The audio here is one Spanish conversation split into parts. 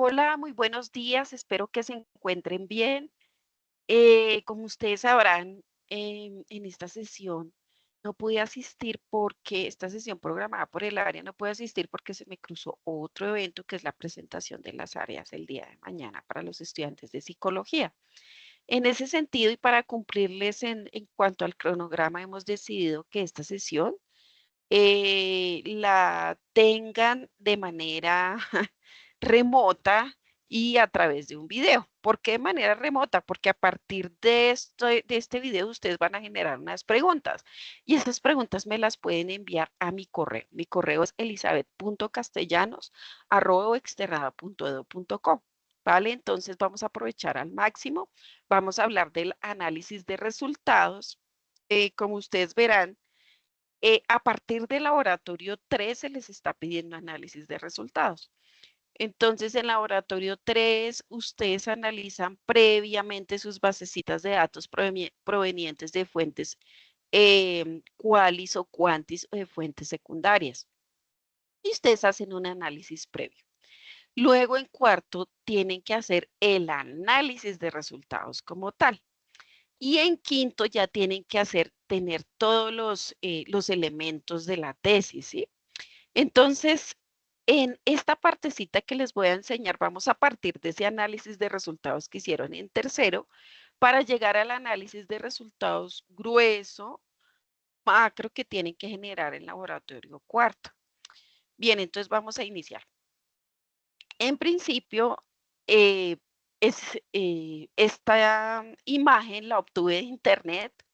Hola, muy buenos días, espero que se encuentren bien. Como ustedes sabrán, en esta sesión no pude asistir porque esta sesión programada por el área no pude asistir porque se me cruzó otro evento que es la presentación de las áreas el día de mañana para los estudiantes de psicología. En ese sentido y para cumplirles en cuanto al cronograma, hemos decidido que esta sesión la tengan de manera remota y a través de un video. ¿Por qué de manera remota? Porque a partir de este video ustedes van a generar unas preguntas y esas preguntas me las pueden enviar a mi correo. Mi correo es elizabeth.castellanos@externado.edu.co. ¿Vale? Entonces vamos a aprovechar al máximo. Vamos a hablar del análisis de resultados. Como ustedes verán, a partir del laboratorio 3 se les está pidiendo análisis de resultados. Entonces, en laboratorio 3, ustedes analizan previamente sus basecitas de datos provenientes de fuentes qualis o quantis o de fuentes secundarias. Y ustedes hacen un análisis previo. Luego, en cuarto, tienen que hacer el análisis de resultados como tal. Y en quinto ya tienen que tener todos los elementos de la tesis, ¿sí? Entonces, en esta partecita que les voy a enseñar, vamos a partir de ese análisis de resultados que hicieron en tercero para llegar al análisis de resultados grueso, macro, que tienen que generar en laboratorio cuarto. Bien, entonces vamos a iniciar. En principio, eh, esta imagen la obtuve de internet,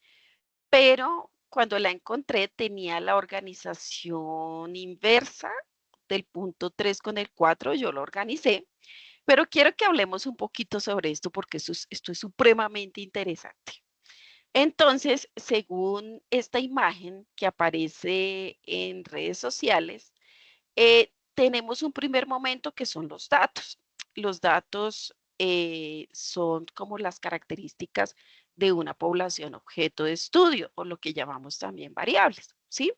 pero cuando la encontré tenía la organización inversa del punto 3 con el 4, yo lo organicé, pero quiero que hablemos un poquito sobre esto porque esto es supremamente interesante. Entonces, según esta imagen que aparece en redes sociales, tenemos un primer momento que son los datos. Los datos son como las características de una población objeto de estudio, o lo que llamamos también variables, ¿sí?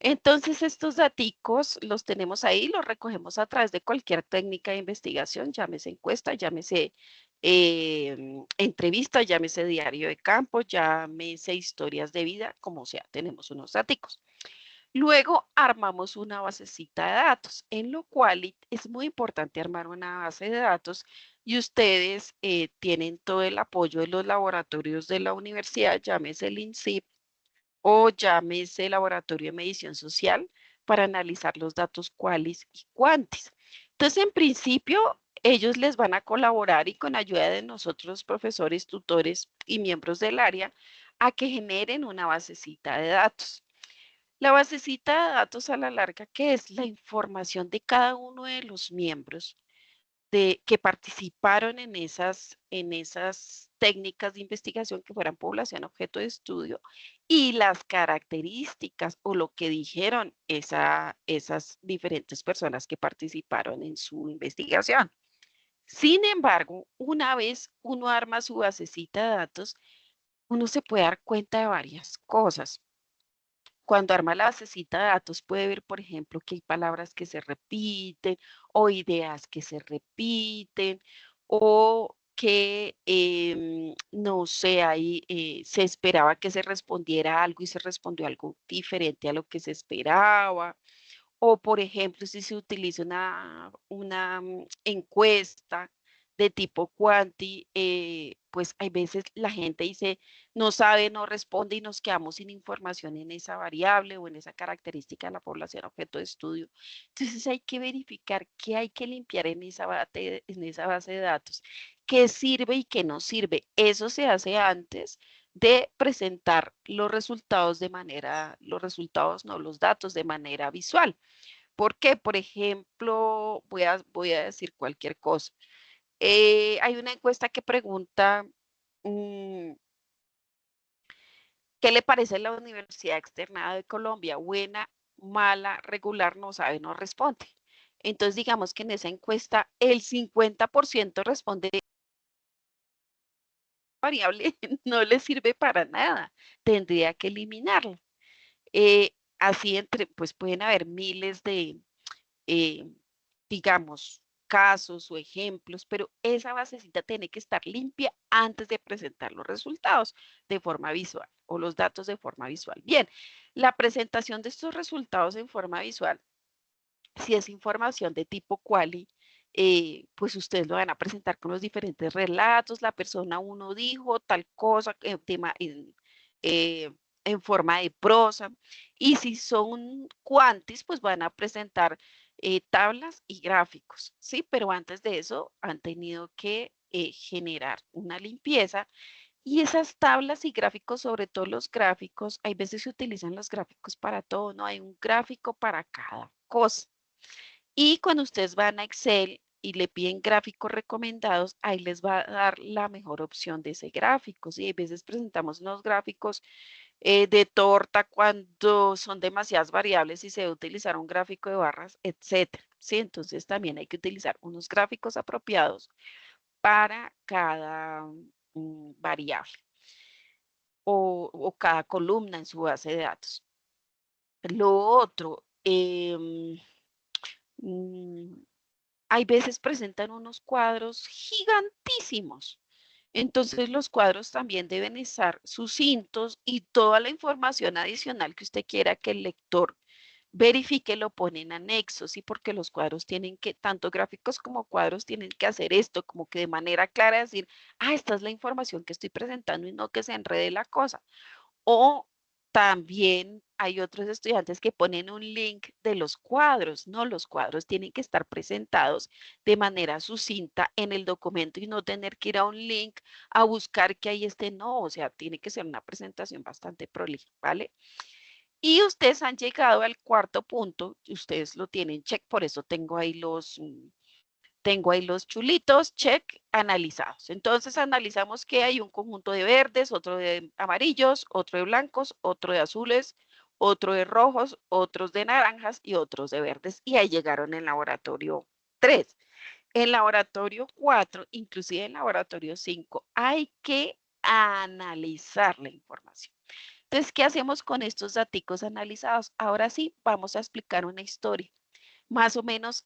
Entonces, estos daticos los tenemos ahí, los recogemos a través de cualquier técnica de investigación, llámese encuesta, llámese entrevista, llámese diario de campo, llámese historias de vida, como sea, tenemos unos daticos. Luego armamos una basecita de datos, en lo cual es muy importante armar una base de datos y ustedes tienen todo el apoyo de los laboratorios de la universidad, llámese el INSIP o llámese Laboratorio de Medición Social para analizar los datos qualis y quantis. Entonces, en principio, ellos les van a colaborar y con ayuda de nosotros, profesores, tutores y miembros del área, a que generen una basecita de datos. La basecita de datos a la larga, que es la información de cada uno de los miembros que participaron en esas técnicas de investigación que fueran población objeto de estudio y las características o lo que dijeron esas diferentes personas que participaron en su investigación. Sin embargo, una vez uno arma su basecita de datos, uno se puede dar cuenta de varias cosas. Cuando arma la basecita de datos puede ver, por ejemplo, que hay palabras que se repiten o ideas que se repiten o que, no sé, ahí se esperaba que se respondiera algo y se respondió algo diferente a lo que se esperaba. O, por ejemplo, si se utiliza una encuesta de tipo Quanti, pues hay veces la gente dice, no sabe, no responde y nos quedamos sin información en esa variable o en esa característica de la población objeto de estudio. Entonces hay que verificar qué hay que limpiar en esa base de datos, qué sirve y qué no sirve. Eso se hace antes de presentar los resultados, no, los datos de manera visual. ¿Por qué? Por ejemplo, voy a decir cualquier cosa. Hay una encuesta que pregunta, mm, ¿qué le parece la Universidad Externada de Colombia? Buena, mala, regular, no sabe, no responde. Entonces, digamos que en esa encuesta el 50% responde variable, no le sirve para nada, tendría que eliminarla. Así pues pueden haber miles de, eh, digamos, casos o ejemplos, pero esa basecita tiene que estar limpia antes de presentar los resultados de forma visual o los datos de forma visual. Bien, la presentación de estos resultados en forma visual, si es información de tipo quali, pues ustedes lo van a presentar con los diferentes relatos. La persona uno dijo tal cosa, eh, en forma de prosa. Y si son quantis, pues van a presentar tablas y gráficos, ¿sí? Pero antes de eso han tenido que generar una limpieza. Y esas tablas y gráficos, sobre todo los gráficos, hay veces se utilizan los gráficos para todo, ¿no? Hay un gráfico para cada cosa. Y cuando ustedes van a Excel y le piden gráficos recomendados, ahí les va a dar la mejor opción de ese gráfico. ¿Sí? A veces presentamos unos gráficos de torta cuando son demasiadas variables y se debe utilizar un gráfico de barras, etcétera. ¿Sí? Entonces también hay que utilizar unos gráficos apropiados para cada variable o cada columna en su base de datos. Lo otro, hay veces presentan unos cuadros gigantísimos. Entonces los cuadros también deben estar sucintos y toda la información adicional que usted quiera que el lector verifique lo pone en anexos, ¿sí? Porque los cuadros tienen que, tanto gráficos como cuadros tienen que hacer esto, como que de manera clara decir, esta es la información que estoy presentando y no que se enrede la cosa. O también hay otros estudiantes que ponen un link de los cuadros, ¿no? Los cuadros tienen que estar presentados de manera sucinta en el documento y no tener que ir a un link a buscar que ahí esté, no, o sea, tiene que ser una presentación bastante prolija, ¿vale? Y ustedes han llegado al cuarto punto, ustedes lo tienen check, por eso tengo ahí los chulitos, check, analizados. Entonces analizamos que hay un conjunto de verdes, otro de amarillos, otro de blancos, otro de azules, otro de rojos, otros de naranjas y otros de verdes. Y ahí llegaron en laboratorio 3. En laboratorio 4, inclusive en laboratorio 5, hay que analizar la información. Entonces, ¿qué hacemos con estos datos analizados? Ahora sí, vamos a explicar una historia. Más o menos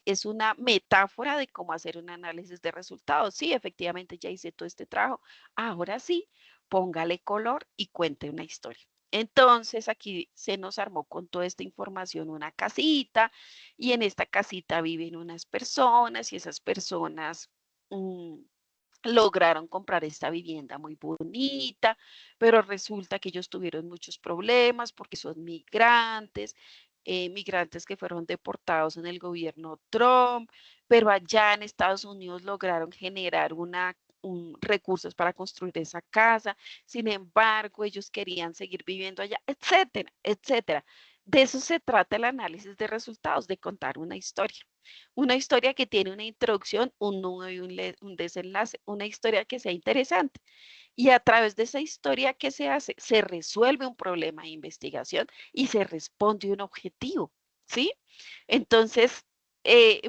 es una metáfora de cómo hacer un análisis de resultados. Sí, efectivamente ya hice todo este trabajo. Ahora sí, póngale color y cuente una historia. Entonces aquí se nos armó con toda esta información una casita y en esta casita viven unas personas y esas personas lograron comprar esta vivienda muy bonita, pero resulta que ellos tuvieron muchos problemas porque son migrantes, migrantes que fueron deportados en el gobierno Trump, pero allá en Estados Unidos lograron generar recursos para construir esa casa. Sin embargo, ellos querían seguir viviendo allá, etcétera, etcétera. De eso se trata el análisis de resultados, de contar una historia. Una historia que tiene una introducción, un nudo y un desenlace, una historia que sea interesante. Y a través de esa historia que se hace, se resuelve un problema de investigación y se responde un objetivo, ¿sí? Entonces,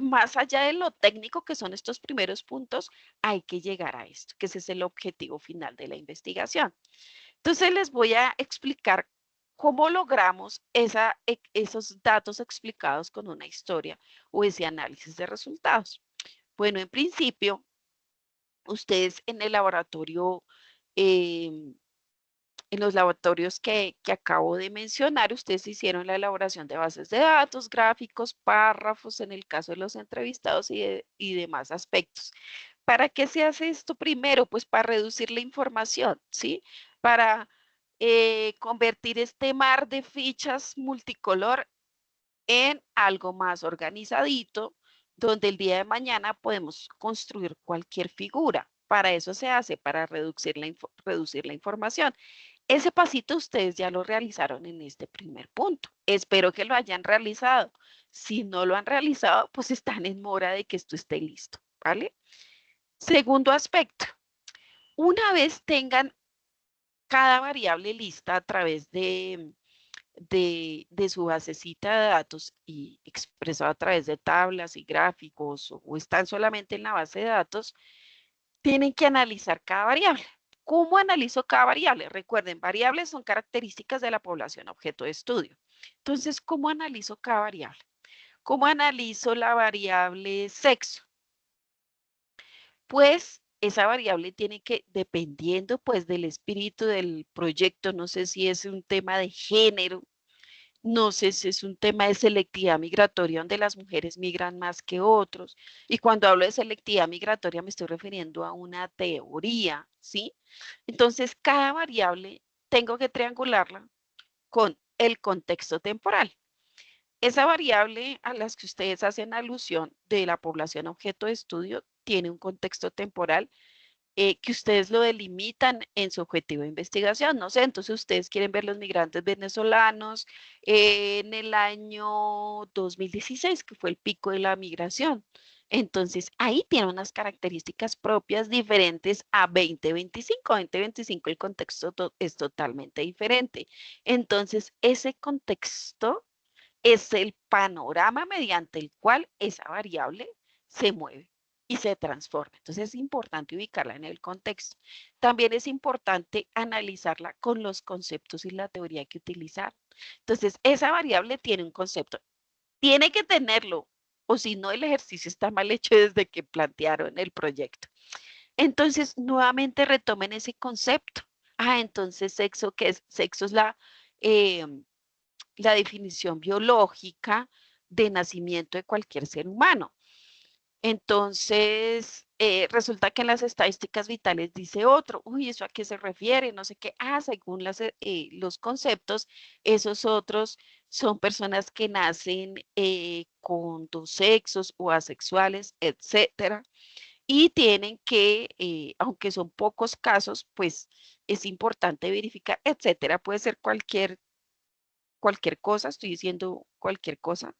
más allá de lo técnico que son estos primeros puntos, hay que llegar a esto, que ese es el objetivo final de la investigación. Entonces, les voy a explicar cómo logramos esos datos explicados con una historia o ese análisis de resultados. Bueno, en principio, ustedes en el laboratorio, em, en los laboratorios que acabo de mencionar, ustedes hicieron la elaboración de bases de datos, gráficos, párrafos, en el caso de los entrevistados y demás aspectos. ¿Para qué se hace esto primero? Pues para reducir la información, ¿sí? Para convertir este mar de fichas multicolor en algo más organizadito, donde el día de mañana podemos construir cualquier figura. Para eso se hace, para reducir la información. Ese pasito ustedes ya lo realizaron en este primer punto. Espero que lo hayan realizado. Si no lo han realizado, pues están en mora de que esto esté listo, ¿vale? Segundo aspecto, una vez tengan cada variable lista a través de su basecita de datos y expresado a través de tablas y gráficos o están solamente en la base de datos, tienen que analizar cada variable. ¿Cómo analizo cada variable? Recuerden, variables son características de la población objeto de estudio. Entonces, ¿cómo analizo cada variable? ¿Cómo analizo la variable sexo? Pues esa variable tiene que, dependiendo pues del espíritu del proyecto, no sé si es un tema de género, no sé si es un tema de selectividad migratoria donde las mujeres migran más que otros. Y cuando hablo de selectividad migratoria me estoy refiriendo a una teoría, ¿sí? Entonces, cada variable tengo que triangularla con el contexto temporal. Esa variable a las que ustedes hacen alusión de la población objeto de estudio tiene un contexto temporal que ustedes lo delimitan en su objetivo de investigación. No sé, entonces ustedes quieren ver los migrantes venezolanos en el año 2016, que fue el pico de la migración. Entonces, ahí tiene unas características propias diferentes a 2025. 2025 el contexto es totalmente diferente. Entonces, ese contexto es el panorama mediante el cual esa variable se mueve y se transforma. Entonces es importante ubicarla en el contexto. También es importante analizarla con los conceptos y la teoría que utilizar. Entonces, esa variable tiene un concepto. Tiene que tenerlo, o si no, el ejercicio está mal hecho desde que plantearon el proyecto. Entonces, nuevamente retomen ese concepto. Entonces, sexo, ¿qué es? Sexo es eh, la definición biológica de nacimiento de cualquier ser humano. Entonces, resulta que en las estadísticas vitales dice otro, uy, ¿eso a qué se refiere? No sé qué. Según los conceptos, esos otros son personas que nacen con dos sexos o asexuales, etcétera, y tienen que, aunque son pocos casos, pues es importante verificar, etcétera. Puede ser cualquier cosa, estoy diciendo cualquier cosa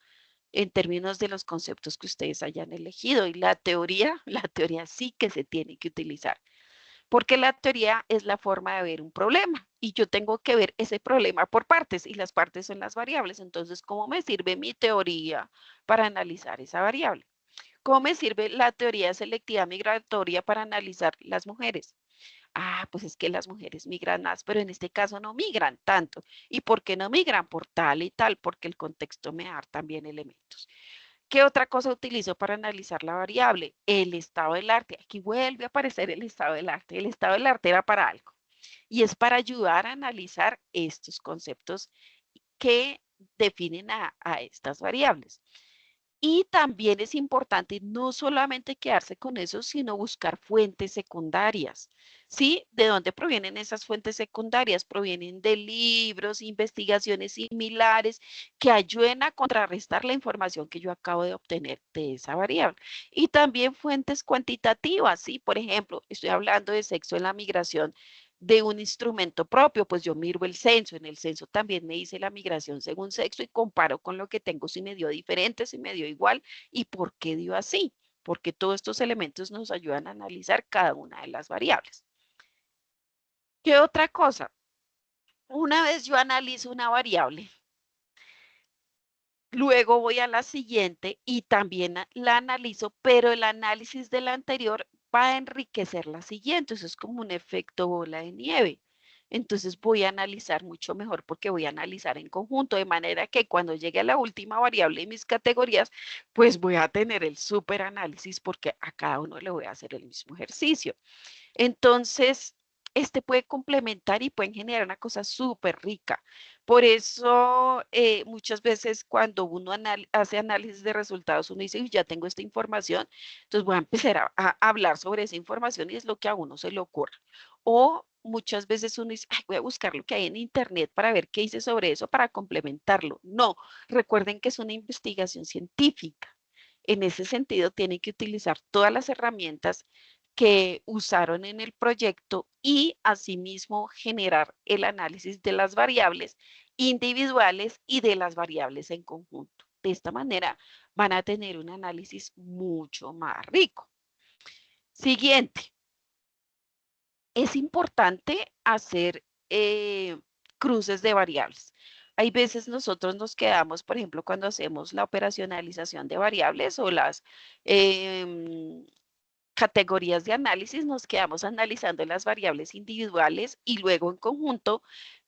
en términos de los conceptos que ustedes hayan elegido. Y la teoría, la teoría sí que se tiene que utilizar, porque la teoría es la forma de ver un problema y yo tengo que ver ese problema por partes y las partes son las variables. Entonces, ¿cómo me sirve mi teoría para analizar esa variable? ¿Cómo me sirve la teoría de selectividad migratoria para analizar las mujeres? Pues es que las mujeres migran más, pero en este caso no migran tanto. ¿Y por qué no migran? Por tal y tal, porque el contexto me da también elementos. ¿Qué otra cosa utilizo para analizar la variable? El estado del arte. Aquí vuelve a aparecer el estado del arte. El estado del arte era para algo y es para ayudar a analizar estos conceptos que definen a estas variables. Y también es importante no solamente quedarse con eso, sino buscar fuentes secundarias. ¿Sí? ¿De dónde provienen esas fuentes secundarias? Provienen de libros, investigaciones similares que ayuden a contrarrestar la información que yo acabo de obtener de esa variable. Y también fuentes cuantitativas, ¿sí? Por ejemplo, estoy hablando de sexo en la migración de un instrumento propio, pues yo miro el censo, en el censo también me dice la migración según sexo y comparo con lo que tengo si me dio diferente, si me dio igual y por qué dio así, porque todos estos elementos nos ayudan a analizar cada una de las variables. ¿Qué otra cosa? Una vez yo analizo una variable, luego voy a la siguiente y también la analizo, pero el análisis de la anterior va a enriquecer la siguiente. Eso es como un efecto bola de nieve. Entonces voy a analizar mucho mejor porque voy a analizar en conjunto, de manera que cuando llegue a la última variable de mis categorías, pues voy a tener el súper análisis porque a cada uno le voy a hacer el mismo ejercicio. Entonces, este puede complementar y pueden generar una cosa súper rica. Por eso, muchas veces cuando uno hace análisis de resultados, uno dice, ya tengo esta información, entonces voy a empezar a hablar sobre esa información y es lo que a uno se le ocurre. O muchas veces uno dice, voy a buscar lo que hay en internet para ver qué hice sobre eso para complementarlo. No, recuerden que es una investigación científica. En ese sentido, tienen que utilizar todas las herramientas que usaron en el proyecto y asimismo generar el análisis de las variables individuales y de las variables en conjunto. De esta manera van a tener un análisis mucho más rico. Siguiente, es importante hacer cruces de variables. Hay veces nosotros nos quedamos, por ejemplo, cuando hacemos la operacionalización de variables o las categorías de análisis, nos quedamos analizando las variables individuales y luego en conjunto,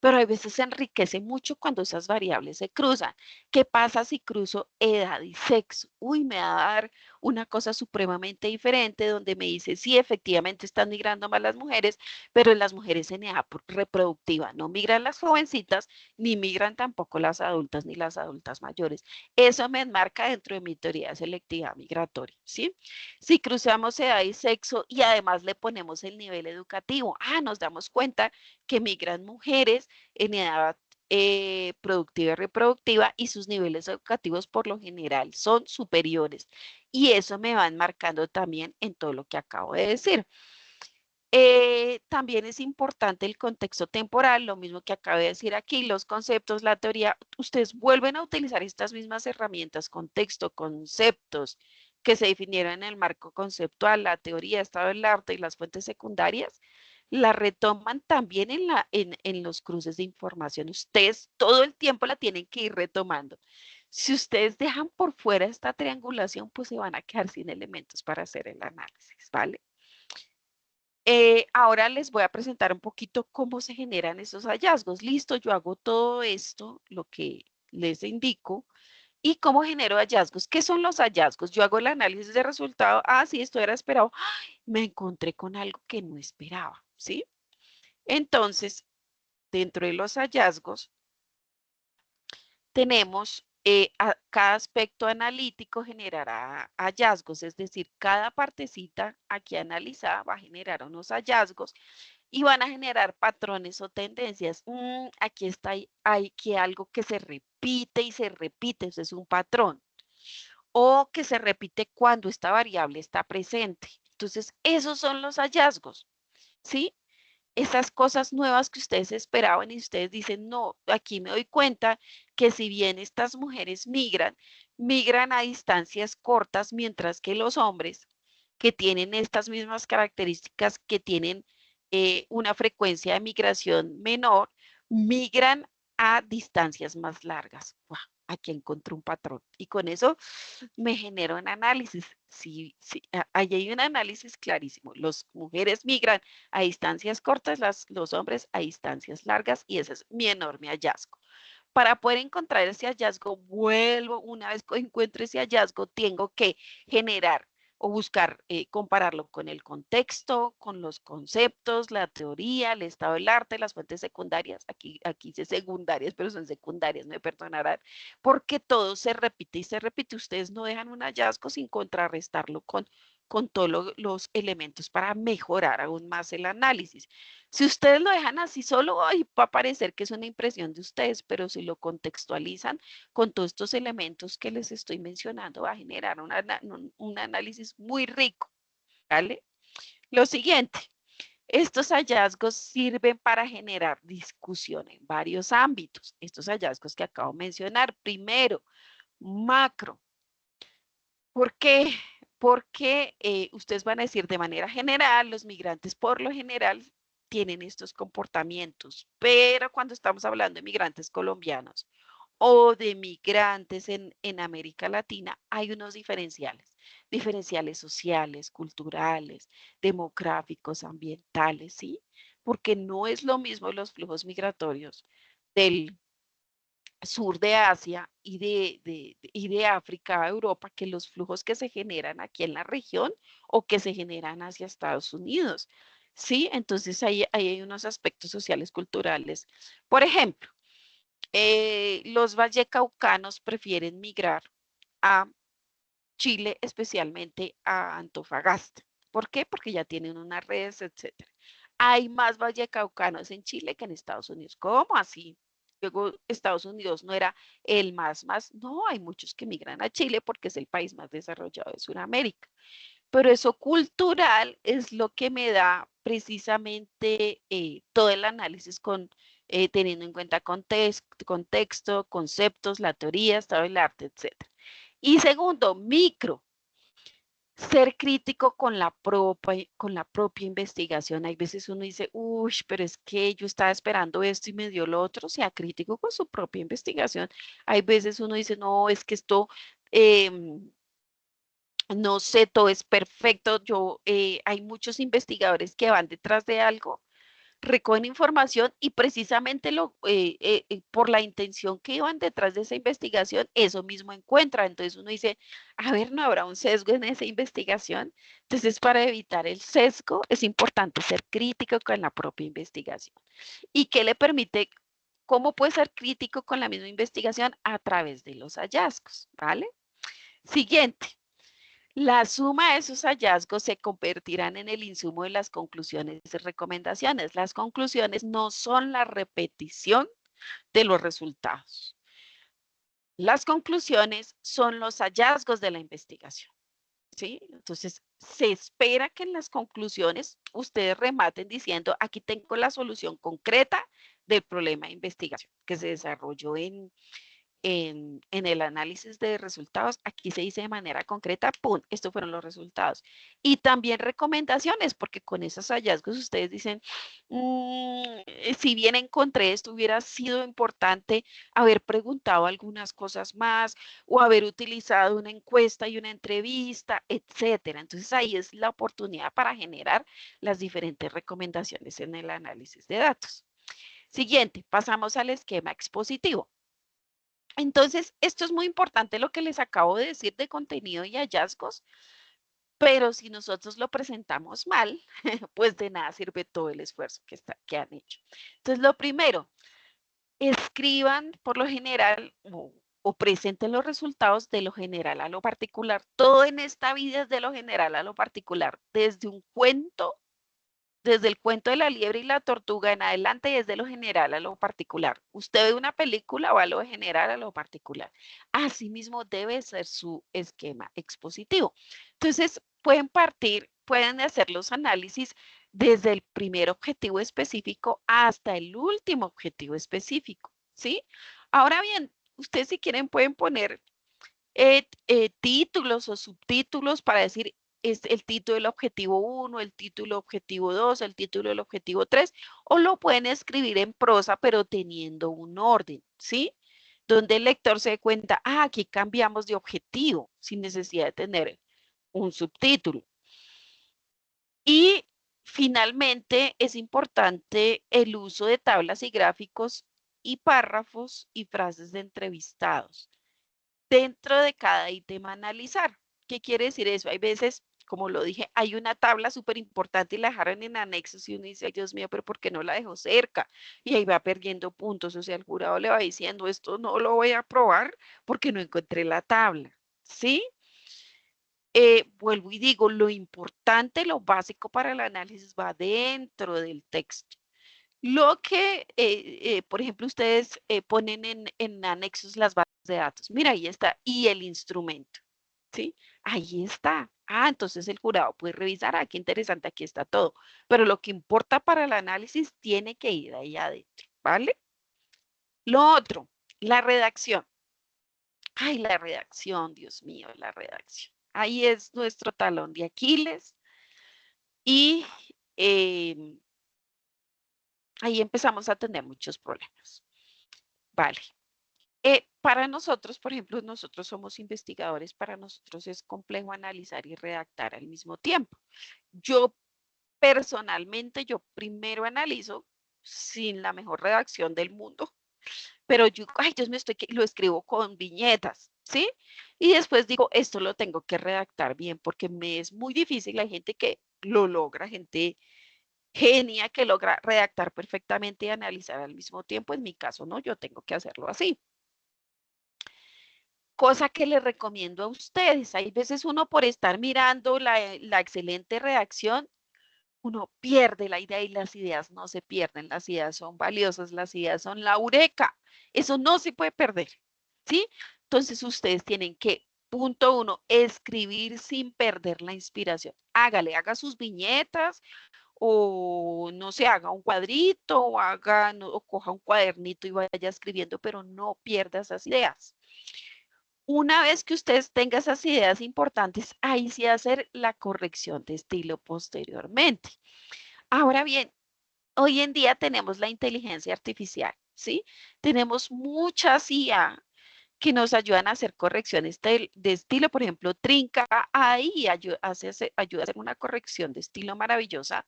pero a veces se enriquece mucho cuando esas variables se cruzan. ¿Qué pasa si cruzo edad y sexo? Uy, me va a dar una cosa supremamente diferente donde me dice, sí, efectivamente están migrando más las mujeres, pero en las mujeres en edad reproductiva no migran las jovencitas, ni migran tampoco las adultas ni las adultas mayores. Eso me enmarca dentro de mi teoría de selectividad migratoria, ¿sí? Si cruzamos edad y sexo y además le ponemos el nivel educativo, nos damos cuenta que migran mujeres en edad productiva y reproductiva y sus niveles educativos por lo general son superiores. Y eso me va enmarcando también en todo lo que acabo de decir. También es importante el contexto temporal, lo mismo que acabo de decir aquí, los conceptos, la teoría, ustedes vuelven a utilizar estas mismas herramientas, contexto, conceptos que se definieron en el marco conceptual, la teoría, estado del arte y las fuentes secundarias, la retoman también en los cruces de información. Ustedes todo el tiempo la tienen que ir retomando. Si ustedes dejan por fuera esta triangulación, pues se van a quedar sin elementos para hacer el análisis, ¿vale? Ahora les voy a presentar un poquito cómo se generan esos hallazgos. Listo, yo hago todo esto, lo que les indico, y cómo genero hallazgos. ¿Qué son los hallazgos? Yo hago el análisis de resultado. Sí, esto era esperado. ¡Ay! Me encontré con algo que no esperaba, ¿sí? Entonces, dentro de los hallazgos, tenemos cada aspecto analítico generará hallazgos, es decir, cada partecita aquí analizada va a generar unos hallazgos y van a generar patrones o tendencias. Aquí está, hay que algo que se repite y se repite, eso es un patrón. O que se repite cuando esta variable está presente. Entonces, esos son los hallazgos, ¿sí? Esas cosas nuevas que ustedes esperaban y ustedes dicen, no, aquí me doy cuenta que si bien estas mujeres migran a distancias cortas, mientras que los hombres que tienen estas mismas características, que tienen una frecuencia de migración menor, migran a distancias más largas. ¡Wow! Aquí encontré un patrón y con eso me genera un análisis. Sí, sí, ahí hay un análisis clarísimo. Las mujeres migran a distancias cortas, los hombres a distancias largas y ese es mi enorme hallazgo. Para poder encontrar ese hallazgo, una vez que encuentro ese hallazgo, tengo que generar o buscar compararlo con el contexto, con los conceptos, la teoría, el estado del arte, las fuentes secundarias. Aquí dice secundarias, pero son secundarias, me perdonarán, porque todo se repite y se repite. Ustedes no dejan un hallazgo sin contrarrestarlo con todos los elementos para mejorar aún más el análisis. Si ustedes lo dejan así solo, va a parecer que es una impresión de ustedes, pero si lo contextualizan con todos estos elementos que les estoy mencionando, va a generar un análisis muy rico, ¿vale? Lo siguiente, estos hallazgos sirven para generar discusión en varios ámbitos. Estos hallazgos que acabo de mencionar, primero, macro. ¿Por qué? Porque ustedes van a decir de manera general, los migrantes por lo general tienen estos comportamientos, pero cuando estamos hablando de migrantes colombianos o de migrantes en América Latina, hay unos diferenciales sociales, culturales, demográficos, ambientales, ¿sí? Porque no es lo mismo los flujos migratorios del sur de Asia y de África a Europa que los flujos que se generan aquí en la región o que se generan hacia Estados Unidos. ¿Sí? Entonces ahí hay unos aspectos sociales, culturales. Por ejemplo, los vallecaucanos prefieren migrar a Chile, especialmente a Antofagasta. ¿Por qué? Porque ya tienen unas redes, etcétera. Hay más vallecaucanos en Chile que en Estados Unidos. ¿Cómo así? Luego Estados Unidos no era el más. No, hay muchos que migran a Chile porque es el país más desarrollado de Sudamérica. Pero eso cultural es lo que me da precisamente todo el análisis teniendo en cuenta contexto, conceptos, la teoría, estado del arte, etcétera. Y segundo, micro, ser crítico con la propia investigación. Hay veces uno dice, uy, pero es que yo estaba esperando esto y me dio lo otro. Sea crítico con su propia investigación. Hay veces uno dice, no, es que esto, no sé, todo es perfecto. Hay muchos investigadores que van detrás de algo recogen información y precisamente por la intención que iban detrás de esa investigación, eso mismo encuentra. Entonces uno dice, a ver, ¿no habrá un sesgo en esa investigación? Entonces, para evitar el sesgo, es importante ser crítico con la propia investigación. ¿Y qué le permite? ¿Cómo puede ser crítico con la misma investigación? A través de los hallazgos, ¿vale? Siguiente. La suma de esos hallazgos se convertirán en el insumo de las conclusiones y recomendaciones. Las conclusiones no son la repetición de los resultados. Las conclusiones son los hallazgos de la investigación. ¿Sí? Entonces, se espera que en las conclusiones ustedes rematen diciendo, aquí tengo la solución concreta del problema de investigación que se desarrolló en el análisis de resultados. Aquí se dice de manera concreta, ¡pum!, estos fueron los resultados. Y también recomendaciones, porque con esos hallazgos ustedes dicen, si bien encontré esto, hubiera sido importante haber preguntado algunas cosas más o haber utilizado una encuesta y una entrevista, etcétera. Entonces ahí es la oportunidad para generar las diferentes recomendaciones en el análisis de datos. Siguiente, pasamos al esquema expositivo. Entonces, esto es muy importante lo que les acabo de decir de contenido y hallazgos, pero si nosotros lo presentamos mal, pues de nada sirve todo el esfuerzo que han hecho. Entonces, lo primero, escriban por lo general o presenten los resultados de lo general a lo particular. Todo en esta vida es de lo general a lo particular, desde un cuento. Desde el cuento de la liebre y la tortuga en adelante, desde lo general a lo particular. Usted ve una película, va a lo general a lo particular. Asimismo debe ser su esquema expositivo. Entonces, pueden hacer los análisis desde el primer objetivo específico hasta el último objetivo específico, ¿sí? Ahora bien, ustedes si quieren pueden poner títulos o subtítulos para decir es el título del objetivo 1, el título objetivo 2, el título del objetivo 3, o lo pueden escribir en prosa, pero teniendo un orden, ¿sí? Donde el lector se dé cuenta, aquí cambiamos de objetivo, sin necesidad de tener un subtítulo. Y finalmente es importante el uso de tablas y gráficos y párrafos y frases de entrevistados dentro de cada ítem a analizar. ¿Qué quiere decir eso? Hay veces, como lo dije, hay una tabla súper importante y la dejaron en anexos y uno dice, ay Dios mío, pero ¿por qué no la dejó cerca? Y ahí va perdiendo puntos, o sea, el jurado le va diciendo, esto no lo voy a aprobar porque no encontré la tabla, ¿sí? Vuelvo y digo, lo importante, lo básico para el análisis va dentro del texto. Lo que, por ejemplo, ustedes ponen en anexos las bases de datos. Mira, ahí está. Y el instrumento, ¿sí? Ahí está. Entonces el jurado puede revisar. Qué interesante, aquí está todo. Pero lo que importa para el análisis tiene que ir ahí adentro, ¿vale? Lo otro, la redacción. La redacción, Dios mío, la redacción. Ahí es nuestro talón de Aquiles. Y ahí empezamos a tener muchos problemas. Vale. Para nosotros, por ejemplo, nosotros somos investigadores, para nosotros es complejo analizar y redactar al mismo tiempo. Yo personalmente, yo primero analizo sin la mejor redacción del mundo, pero yo, Dios mío, lo escribo con viñetas, ¿sí? Y después digo, esto lo tengo que redactar bien porque me es muy difícil. Hay gente que lo logra, gente genia que logra redactar perfectamente y analizar al mismo tiempo. En mi caso, no, yo tengo que hacerlo así. Cosa que les recomiendo a ustedes. Hay veces uno por estar mirando la excelente redacción, uno pierde la idea y las ideas no se pierden. Las ideas son valiosas, las ideas son la eureka. Eso no se puede perder, ¿sí? Entonces ustedes tienen que, punto uno, escribir sin perder la inspiración. Haga sus viñetas o no sé, haga un cuadrito o o coja un cuadernito y vaya escribiendo, pero no pierda esas ideas. Una vez que ustedes tengan esas ideas importantes, ahí sí hacer la corrección de estilo posteriormente. Ahora bien, hoy en día tenemos la inteligencia artificial, ¿sí? Tenemos muchas IA que nos ayudan a hacer correcciones de estilo, por ejemplo, Trinca, ahí ayuda a hacer una corrección de estilo maravillosa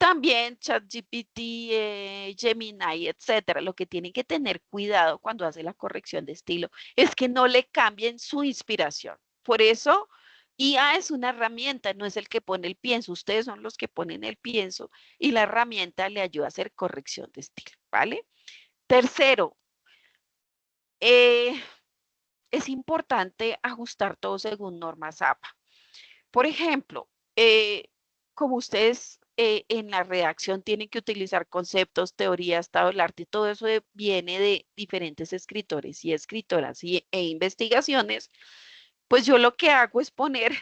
También ChatGPT, Gemini, etcétera. Lo que tienen que tener cuidado cuando hace la corrección de estilo es que no le cambien su inspiración. Por eso, IA es una herramienta, no es el que pone el pienso. Ustedes son los que ponen el pienso y la herramienta le ayuda a hacer corrección de estilo, ¿vale? Tercero, eh, es importante ajustar todo según normas APA. Por ejemplo, como ustedes en la redacción tienen que utilizar conceptos, teorías, estado del arte, y todo eso viene de diferentes escritores y escritoras e investigaciones, pues yo lo que hago es poner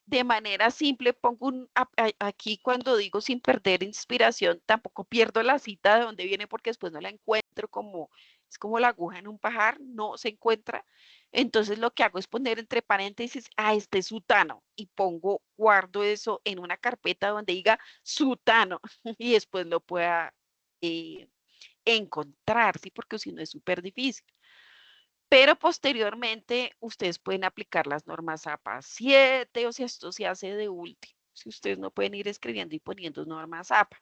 de manera simple, pongo aquí cuando digo sin perder inspiración, tampoco pierdo la cita de dónde viene porque después no la encuentro como, es como la aguja en un pajar, no se encuentra. Entonces lo que hago es poner entre paréntesis, este es Sutano y pongo, guardo eso en una carpeta donde diga Sutano y después lo pueda eh, encontrar, ¿sí? Porque si no es súper difícil. Pero posteriormente ustedes pueden aplicar las normas APA 7 o si esto se hace de último. Si ustedes no pueden ir escribiendo y poniendo normas APA.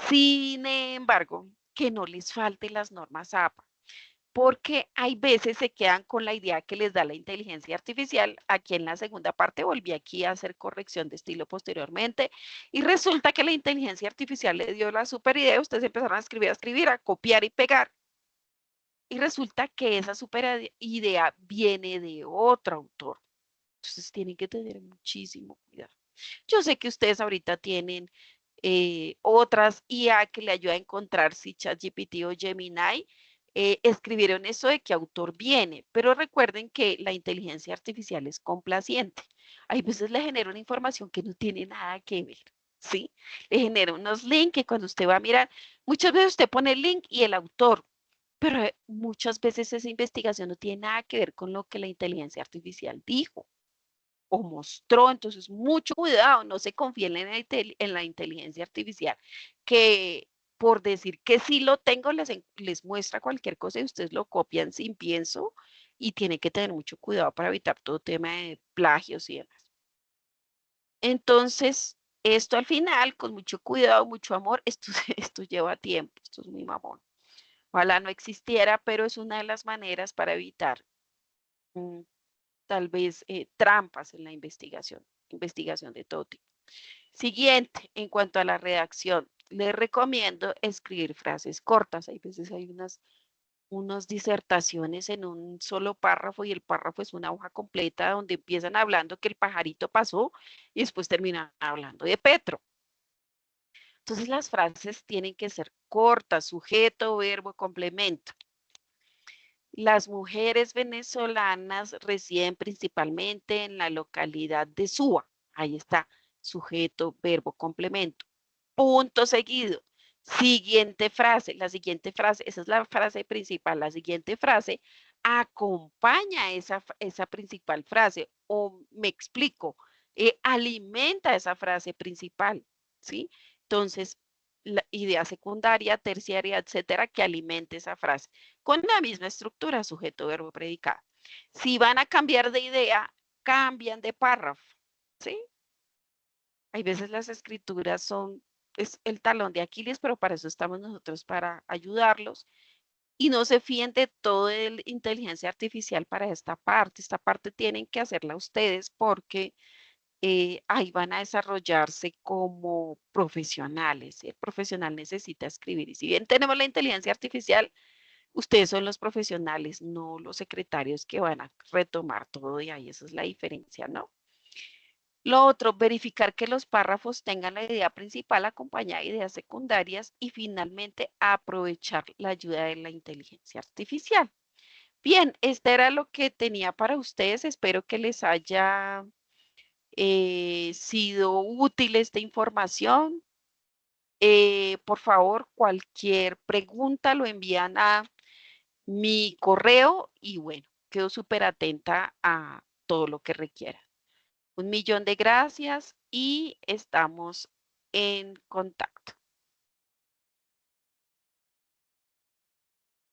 Sin embargo, que no les falte las normas APA, porque hay veces se quedan con la idea que les da la inteligencia artificial. Aquí en la segunda parte volví aquí a hacer corrección de estilo posteriormente y resulta que la inteligencia artificial le dio la super idea, ustedes empezaron a escribir, a copiar y pegar y resulta que esa super idea viene de otro autor. Entonces tienen que tener muchísimo cuidado. Yo sé que ustedes ahorita tienen otras IA que le ayuda a encontrar si ChatGPT o Gemini escribieron eso de qué autor viene, pero recuerden que la inteligencia artificial es complaciente. Hay veces le genera una información que no tiene nada que ver, ¿sí? Le genera unos links que cuando usted va a mirar, muchas veces usted pone el link y el autor, pero muchas veces esa investigación no tiene nada que ver con lo que la inteligencia artificial dijo o mostró. Entonces, mucho cuidado, no se confíen en la inteligencia artificial, que por decir que sí lo tengo, les muestra cualquier cosa y ustedes lo copian sin pienso y tienen que tener mucho cuidado para evitar todo tema de plagios y demás. Entonces, esto al final, con mucho cuidado, mucho amor, esto, esto lleva tiempo, esto es muy mamón. Ojalá no existiera, pero es una de las maneras para evitar mm, tal vez trampas en la investigación de todo tipo. Siguiente, en cuanto a la redacción, les recomiendo escribir frases cortas. Hay veces hay unas disertaciones en un solo párrafo y el párrafo es una hoja completa donde empiezan hablando que el pajarito pasó y después terminan hablando de Petro. Entonces las frases tienen que ser cortas, sujeto, verbo, complemento. Las mujeres venezolanas residen principalmente en la localidad de Suba. Ahí está, sujeto, verbo, complemento. Punto seguido. Siguiente frase. La siguiente frase, esa es la frase principal. La siguiente frase acompaña esa principal frase o me explico, alimenta esa frase principal, ¿sí? Entonces, la idea secundaria, terciaria, etcétera, que alimente esa frase con la misma estructura, sujeto, verbo, predicado. Si van a cambiar de idea, cambian de párrafo, ¿sí? Hay veces las escrituras es el talón de Aquiles, pero para eso estamos nosotros, para ayudarlos. Y no se fíen de todo de inteligencia artificial para esta parte. Esta parte tienen que hacerla ustedes porque ahí van a desarrollarse como profesionales. El profesional necesita escribir. Y si bien tenemos la inteligencia artificial, ustedes son los profesionales, no los secretarios que van a retomar todo de ahí. Esa es la diferencia, ¿no? Lo otro, verificar que los párrafos tengan la idea principal acompañada de ideas secundarias y finalmente aprovechar la ayuda de la inteligencia artificial. Bien, este era lo que tenía para ustedes. Espero que les haya sido útil esta información. Por favor, cualquier pregunta lo envían a mi correo y bueno, quedo súper atenta a todo lo que requiera. Un millón de gracias y estamos en contacto.